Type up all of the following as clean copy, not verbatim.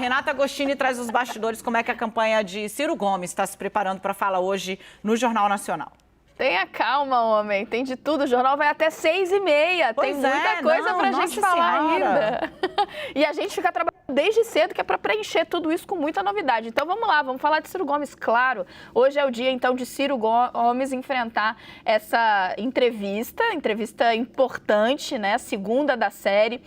Renata Agostini traz os bastidores, como é que a campanha de Ciro Gomes está se preparando para falar hoje no Jornal Nacional. Tenha calma, homem. Tem de tudo. O jornal vai até 6h30. Tem muita coisa pra gente falar ainda. E a gente fica trabalhando desde cedo, que é para preencher tudo isso com muita novidade. Então vamos lá, vamos falar de Ciro Gomes, claro. Hoje é o dia, então, de Ciro Gomes enfrentar essa entrevista importante, né? Segunda da série,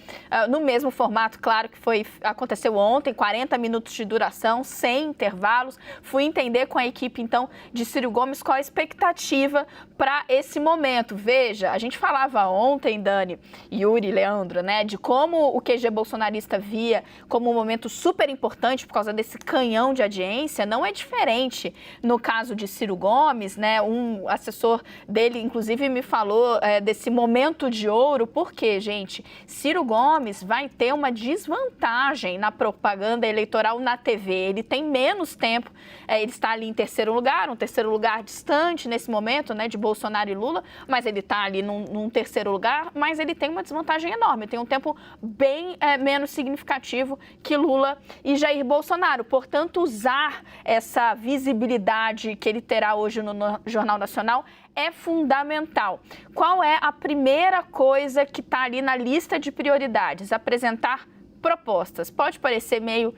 no mesmo formato, claro, que aconteceu ontem, 40 minutos de duração, sem intervalos. Fui entender com a equipe, então, de Ciro Gomes qual a expectativa para esse momento. Veja, a gente falava ontem, Dani, Yuri, Leandro, né, de como o QG bolsonarista via como um momento super importante por causa desse canhão de audiência. Não é diferente no caso de Ciro Gomes, né? Um assessor dele, inclusive, me falou desse momento de ouro, porque, gente, Ciro Gomes vai ter uma desvantagem na propaganda eleitoral na TV. Ele tem menos tempo, ele está ali em terceiro lugar, um terceiro lugar distante nesse momento, né, de Bolsonaro e Lula, mas ele está ali num terceiro lugar, mas ele tem uma desvantagem enorme, tem um tempo bem menos significativo que Lula e Jair Bolsonaro. Portanto, usar essa visibilidade que ele terá hoje no Jornal Nacional é fundamental. Qual é a primeira coisa que está ali na lista de prioridades? Apresentar propostas. Pode parecer meio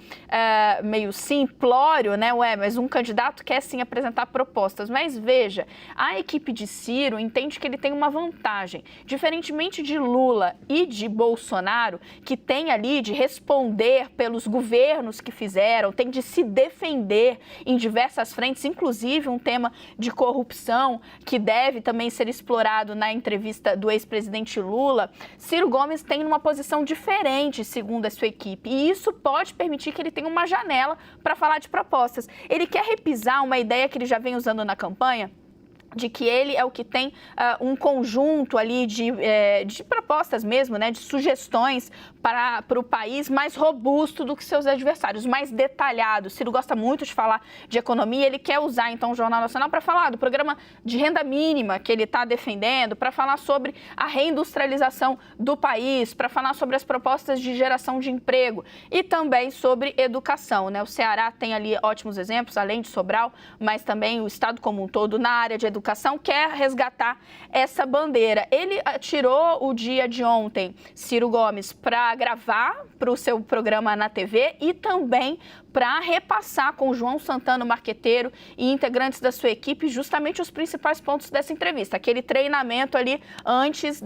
simplório, né? Mas um candidato quer sim apresentar propostas. Mas veja, a equipe de Ciro entende que ele tem uma vantagem. Diferentemente de Lula e de Bolsonaro, que tem ali de responder pelos governos que fizeram, tem de se defender em diversas frentes, inclusive um tema de corrupção que deve também ser explorado na entrevista do ex-presidente Lula. Ciro Gomes tem uma posição diferente, segundo a sua equipe, e isso pode permitir que ele tenha uma janela para falar de propostas. Ele quer repisar uma ideia que ele já vem usando na campanha, de que ele é o que tem um conjunto ali de propostas mesmo, né, de sugestões para o país mais robusto do que seus adversários, mais detalhado. Ciro gosta muito de falar de economia, ele quer usar então o Jornal Nacional para falar do programa de renda mínima que ele está defendendo, para falar sobre a reindustrialização do país, para falar sobre as propostas de geração de emprego e também sobre educação, né? O Ceará tem ali ótimos exemplos, além de Sobral, mas também o estado como um todo na área de educação quer resgatar essa bandeira. Ele tirou o dia de ontem, Ciro Gomes, para gravar para o seu programa na TV e também para repassar com o João Santana, o marqueteiro, e integrantes da sua equipe, justamente os principais pontos dessa entrevista. Aquele treinamento ali antes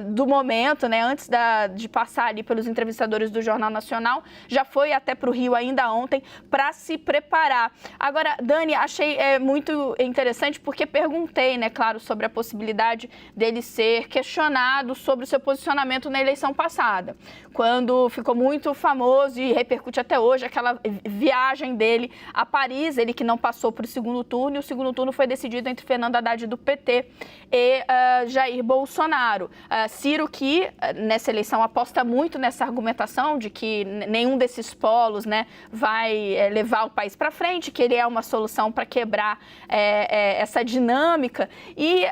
do momento, né, antes de passar ali pelos entrevistadores do Jornal Nacional, já foi até para o Rio ainda ontem para se preparar. Agora, Dani, achei muito interessante porque perguntei, né, claro, sobre a possibilidade dele ser questionado sobre o seu posicionamento na eleição passada, quando ficou muito famoso e repercute até hoje aquela viagem dele a Paris, ele que não passou para o segundo turno, e o segundo turno foi decidido entre Fernando Haddad do PT e Jair Bolsonaro. Ciro, que nessa eleição aposta muito nessa argumentação de que nenhum desses polos, né, vai levar o país para frente, que ele é uma solução para quebrar essa dinâmica. E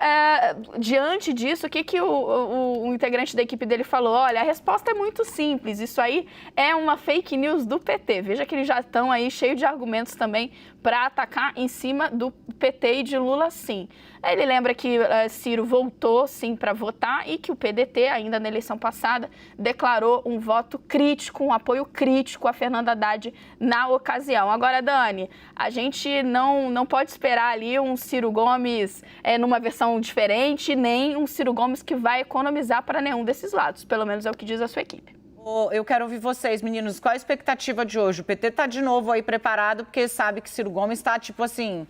diante disso, o que o integrante da equipe dele falou? Olha, a resposta é muito simples, isso aí é uma fake news do PT. Veja que eles já estão aí cheios de argumentos também para atacar em cima do PT e de Lula, sim. Ele lembra que Ciro voltou, sim, para votar e que o PDT, ainda na eleição passada, declarou um voto crítico, um apoio crítico a Fernando Haddad na ocasião. Agora, Dani, a gente não pode esperar ali um Ciro Gomes numa versão diferente, nem um Ciro Gomes que vai economizar para nenhum desses lados. Pelo menos é o que diz a sua equipe. Eu quero ouvir vocês, meninos. Qual a expectativa de hoje? O PT está de novo aí preparado, porque sabe que Ciro Gomes está, tipo assim,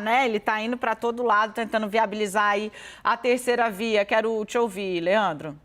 né? Ele está indo para todo lado, tentando viabilizar aí a terceira via. Quero te ouvir, Leandro.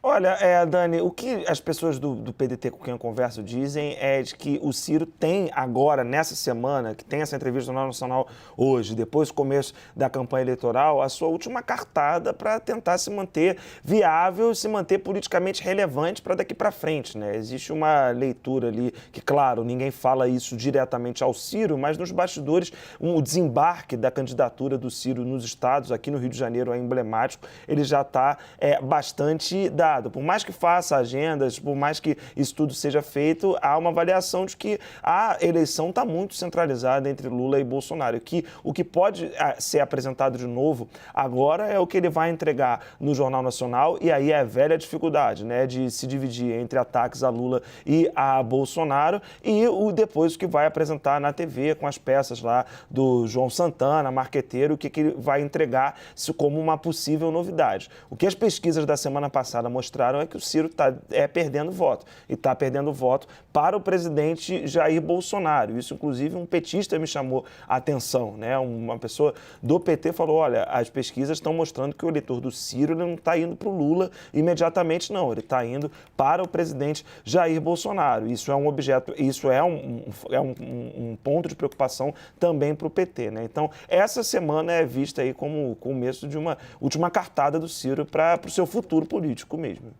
Olha, Dani, o que as pessoas do PDT com quem eu converso dizem é de que o Ciro tem agora, nessa semana, que tem essa entrevista no Jornal Nacional hoje, depois do começo da campanha eleitoral, a sua última cartada para tentar se manter viável, se manter politicamente relevante para daqui para frente, né? Existe uma leitura ali que, claro, ninguém fala isso diretamente ao Ciro, mas nos bastidores, o desembarque da candidatura do Ciro nos estados, aqui no Rio de Janeiro é emblemático, ele já está bastante da cuidado. Por mais que faça agendas, por mais que isso tudo seja feito, há uma avaliação de que a eleição está muito centralizada entre Lula e Bolsonaro. O que pode ser apresentado de novo agora é o que ele vai entregar no Jornal Nacional, e aí é a velha dificuldade, né, de se dividir entre ataques a Lula e a Bolsonaro, e depois o que vai apresentar na TV com as peças lá do João Santana, marqueteiro, o que ele vai entregar isso como uma possível novidade. O que as pesquisas da semana passada mostraram é que o Ciro está perdendo voto, e está perdendo voto para o presidente Jair Bolsonaro. Isso, inclusive, um petista me chamou a atenção, né? Uma pessoa do PT falou, olha, as pesquisas estão mostrando que o eleitor do Ciro não está indo para o Lula imediatamente, não. Ele está indo para o presidente Jair Bolsonaro. Isso é um objeto, isso é um ponto de preocupação também para o PT, né? Então, essa semana é vista aí como o começo de uma última cartada do Ciro para o seu futuro político mesmo.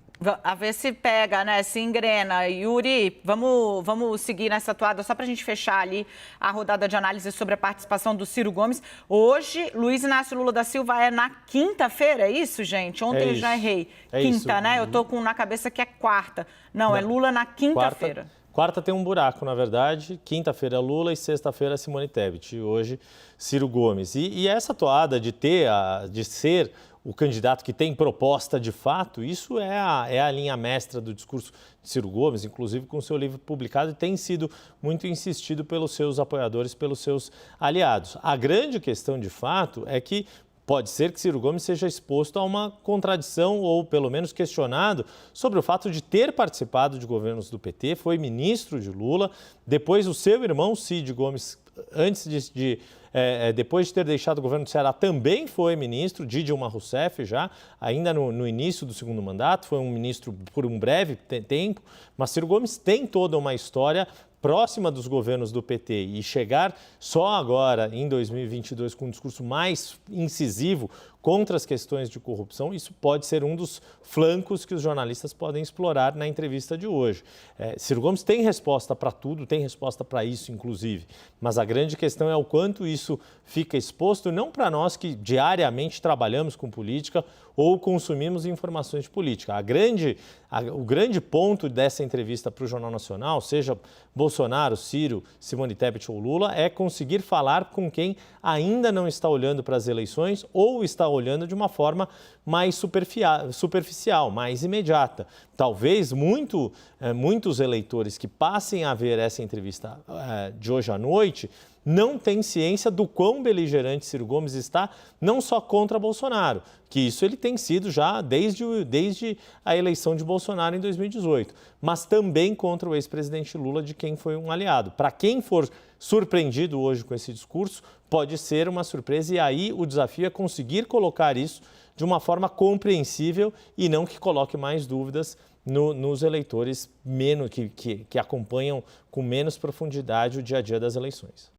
A ver se pega, né? Se engrena. Yuri, vamos seguir nessa toada, só para a gente fechar ali a rodada de análise sobre a participação do Ciro Gomes. Hoje, Luiz Inácio Lula da Silva é na quinta-feira, é isso, gente? Ontem eu já errei. Quinta, isso. né? Eu tô na cabeça que é quarta. Não, é Lula na quinta-feira. Quarta tem um buraco, na verdade. Quinta-feira é Lula e sexta-feira é Simone Tebet. E hoje, Ciro Gomes. E essa toada de ser o candidato que tem proposta de fato, isso é a linha mestra do discurso de Ciro Gomes, inclusive com seu livro publicado, e tem sido muito insistido pelos seus apoiadores, pelos seus aliados. A grande questão, de fato, é que pode ser que Ciro Gomes seja exposto a uma contradição ou, pelo menos, questionado sobre o fato de ter participado de governos do PT, foi ministro de Lula, depois o seu irmão Cid Gomes, depois de ter deixado o governo do Ceará, também foi ministro de Dilma Rousseff já, ainda no início do segundo mandato, foi um ministro por um breve tempo, mas Ciro Gomes tem toda uma história próxima dos governos do PT e chegar só agora, em 2022, com um discurso mais incisivo contra as questões de corrupção, isso pode ser um dos flancos que os jornalistas podem explorar na entrevista de hoje. Ciro Gomes tem resposta para tudo, tem resposta para isso, inclusive, mas a grande questão é o quanto isso fica exposto, não para nós que diariamente trabalhamos com política ou consumimos informações de política. O grande ponto dessa entrevista para o Jornal Nacional, seja Bolsonaro, Ciro, Simone Tebet ou Lula, é conseguir falar com quem ainda não está olhando para as eleições ou está olhando de uma forma mais superficial, mais imediata. Talvez muitos eleitores que passem a ver essa entrevista de hoje à noite não têm ciência do quão beligerante Ciro Gomes está, não só contra Bolsonaro, que isso ele tem sido já desde a eleição de Bolsonaro em 2018, mas também contra o ex-presidente Lula, de quem foi um aliado. Para quem for surpreendido hoje com esse discurso, pode ser uma surpresa, e aí o desafio é conseguir colocar isso de uma forma compreensível e não que coloque mais dúvidas nos eleitores que acompanham com menos profundidade o dia a dia das eleições.